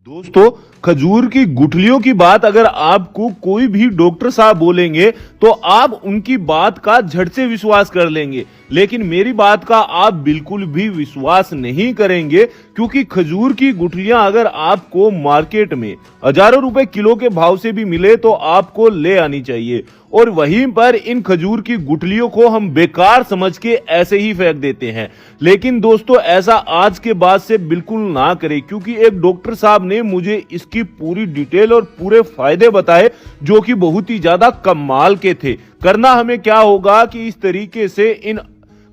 दोस्तों, खजूर की गुठलियों की बात अगर आपको कोई भी डॉक्टर साहब बोलेंगे तो आप उनकी बात का झट से विश्वास कर लेंगे, लेकिन मेरी बात का आप बिल्कुल भी विश्वास नहीं करेंगे, क्योंकि खजूर की गुठलियां अगर आपको मार्केट में हजारों रुपए किलो के भाव से भी मिले तो आपको ले आनी चाहिए, और वहीं पर इन खजूर की गुठलियों को हम बेकार समझ के ऐसे ही फेंक देते हैं। लेकिन दोस्तों, ऐसा आज के बाद से बिल्कुल ना करें, क्योंकि एक डॉक्टर साहब ने मुझे इसकी पूरी डिटेल और पूरे फायदे बताए जो कि बहुत ही ज्यादा कमाल के थे। करना हमें क्या होगा कि इस तरीके से इन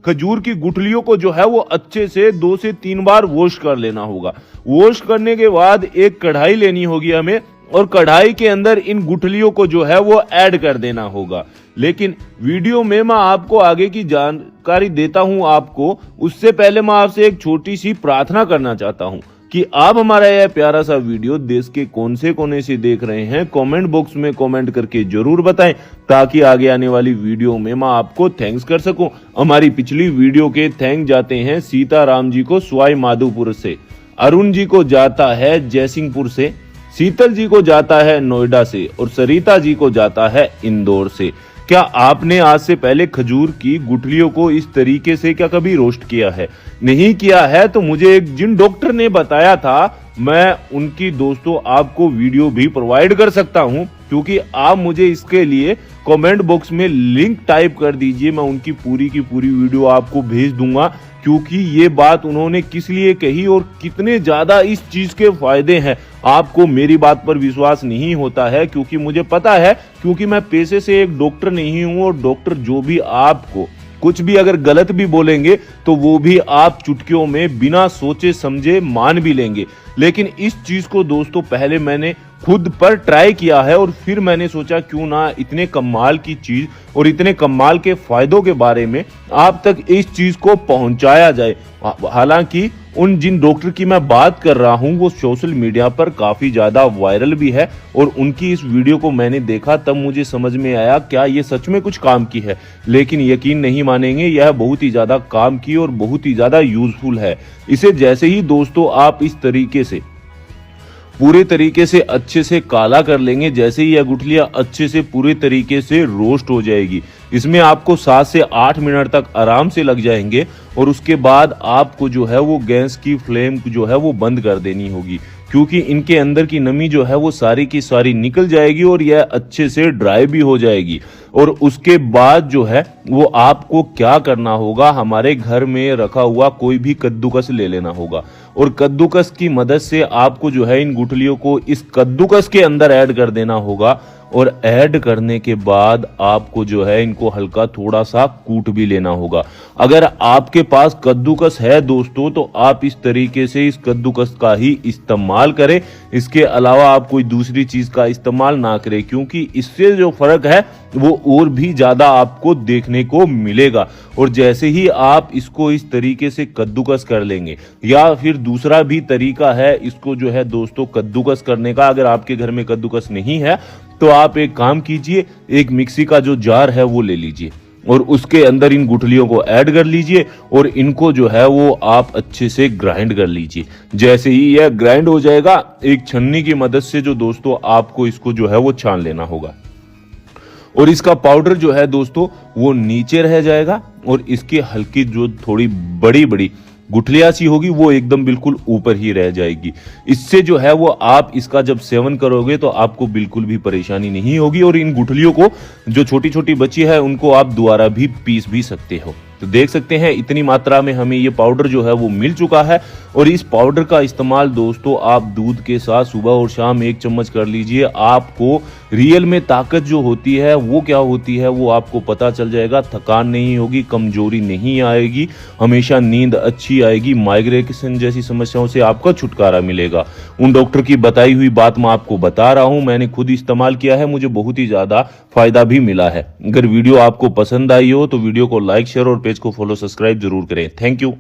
खजूर की गुठलियों को जो है वो अच्छे से 2 से 3 बार वॉश कर लेना होगा। वॉश करने के बाद एक कढ़ाई लेनी होगी हमें, और कढ़ाई के अंदर इन गुठलियों को जो है वो ऐड कर देना होगा। लेकिन वीडियो में मैं आपको आगे की जानकारी देता हूं आपको, उससे पहले मैं आपसे एक छोटी सी प्रार्थना करना चाहता हूं कि आप हमारा यह प्यारा सा वीडियो देश के कौन से कोने से देख रहे हैं, कमेंट बॉक्स में कमेंट करके जरूर बताएं, ताकि आगे आने वाली वीडियो में मैं आपको थैंक्स कर सकूं। हमारी पिछली वीडियो के थैंक जाते हैं सीताराम जी को सवाई माधोपुर से, अरुण जी को जाता है जयसिंहपुर से, शीतल जी को जाता है नोएडा से, और सरिता जी को जाता है इंदौर से। क्या आपने आज से पहले खजूर की गुठलियों को इस तरीके से क्या कभी रोस्ट किया है? नहीं किया है तो मुझे एक जिन डॉक्टर ने बताया था, मैं उनकी दोस्तों आपको वीडियो भी प्रोवाइड कर सकता हूं, क्योंकि आप मुझे इसके लिए कमेंट बॉक्स में लिंक टाइप कर दीजिए, मैं उनकी पूरी की पूरी वीडियो आपको भेज दूंगा, क्योंकि ये बात उन्होंने किस लिए कही और कितने ज्यादा इस चीज के फायदे हैं। आपको मेरी बात पर विश्वास नहीं होता है, क्योंकि मुझे पता है, क्योंकि मैं पेशे से एक डॉक्टर नहीं हूं, और डॉक्टर जो भी आपको कुछ भी अगर गलत भी बोलेंगे तो वो भी आप चुटकियों में बिना सोचे समझे मान भी लेंगे। लेकिन इस चीज को दोस्तों पहले मैंने खुद पर ट्राई किया है, और फिर मैंने सोचा क्यों ना इतने कमाल की चीज और इतने कमाल के फायदों के बारे में आप तक इस चीज को पहुंचाया जाए। हालांकि उन जिन डॉक्टर की मैं बात कर रहा हूं वो सोशल मीडिया पर काफी ज्यादा वायरल भी है, और उनकी इस वीडियो को मैंने देखा तब मुझे समझ में आया क्या ये सच में कुछ काम की है। लेकिन यकीन नहीं मानेंगे, यह बहुत ही ज्यादा काम की और बहुत ही ज्यादा यूजफुल है। इसे जैसे ही दोस्तों आप इस तरीके से पूरे तरीके से अच्छे से काला कर लेंगे, जैसे ही यह गुठलियां अच्छे से पूरे तरीके से रोस्ट हो जाएगी, इसमें आपको 7 से 8 मिनट तक आराम से लग जाएंगे, और उसके बाद आपको जो है वो गैस की फ्लेम जो है वो बंद कर देनी होगी, क्योंकि इनके अंदर की नमी जो है वो सारी की सारी निकल जाएगी और यह अच्छे से ड्राई भी हो जाएगी। और उसके बाद जो है वो आपको क्या करना होगा, हमारे घर में रखा हुआ कोई भी कद्दूकस ले लेना होगा, और कद्दूकस की मदद से आपको जो है इन गुठलियों को इस कद्दूकस के अंदर ऐड कर देना होगा, और ऐड करने के बाद आपको जो है इनको हल्का थोड़ा सा कूट भी लेना होगा। अगर आपके पास कद्दूकस है दोस्तों तो आप इस तरीके से इस कद्दूकस का ही इस्तेमाल करें, इसके अलावा आप कोई दूसरी चीज का इस्तेमाल ना करें, क्योंकि इससे जो फर्क है वो और भी ज्यादा आपको देखने को मिलेगा। और जैसे ही आप इसको इस तरीके से कद्दूकस कर लेंगे, या फिर दूसरा भी तरीका है इसको जो है दोस्तों कद्दूकस करने का, अगर आपके घर में कद्दूकस नहीं है तो आप एक काम कीजिए, एक मिक्सी का जो जार है वो ले लीजिए, और उसके अंदर इन गुठलियों को ऐड कर लीजिए, और इनको जो है वो आप अच्छे से ग्राइंड कर लीजिए। जैसे ही यह ग्राइंड हो जाएगा, एक छन्नी की मदद से जो दोस्तों आपको इसको जो है वो छान लेना होगा, और इसका पाउडर जो है दोस्तों वो नीचे रह जाएगा, और इसकी हल्की जो थोड़ी बड़ी बड़ी गुठलियां सी होगी वो एकदम बिल्कुल ऊपर ही रह जाएगी। इससे जो है वो आप इसका जब सेवन करोगे तो आपको बिल्कुल भी परेशानी नहीं होगी, और इन गुठलियों को जो छोटी छोटी बची है उनको आप दोबारा भी पीस भी सकते हो। तो देख सकते हैं इतनी मात्रा में हमें ये पाउडर जो है वो मिल चुका है, और इस पाउडर का इस्तेमाल दोस्तों आप दूध के साथ सुबह और शाम 1 चम्मच कर लीजिए। आपको रियल में ताकत जो होती है वो क्या होती है वो आपको पता चल जाएगा। थकान नहीं होगी, कमजोरी नहीं आएगी, हमेशा नींद अच्छी आएगी, माइग्रेन जैसी समस्याओं से आपका छुटकारा मिलेगा। उन डॉक्टर की बताई हुई बात मैं आपको बता रहा हूं, मैंने खुद इस्तेमाल किया है, मुझे बहुत ही ज्यादा फायदा भी मिला है। अगर वीडियो आपको पसंद आई हो तो वीडियो को लाइक शेयर और पेज को फॉलो सब्सक्राइब जरूर करें। Thank you.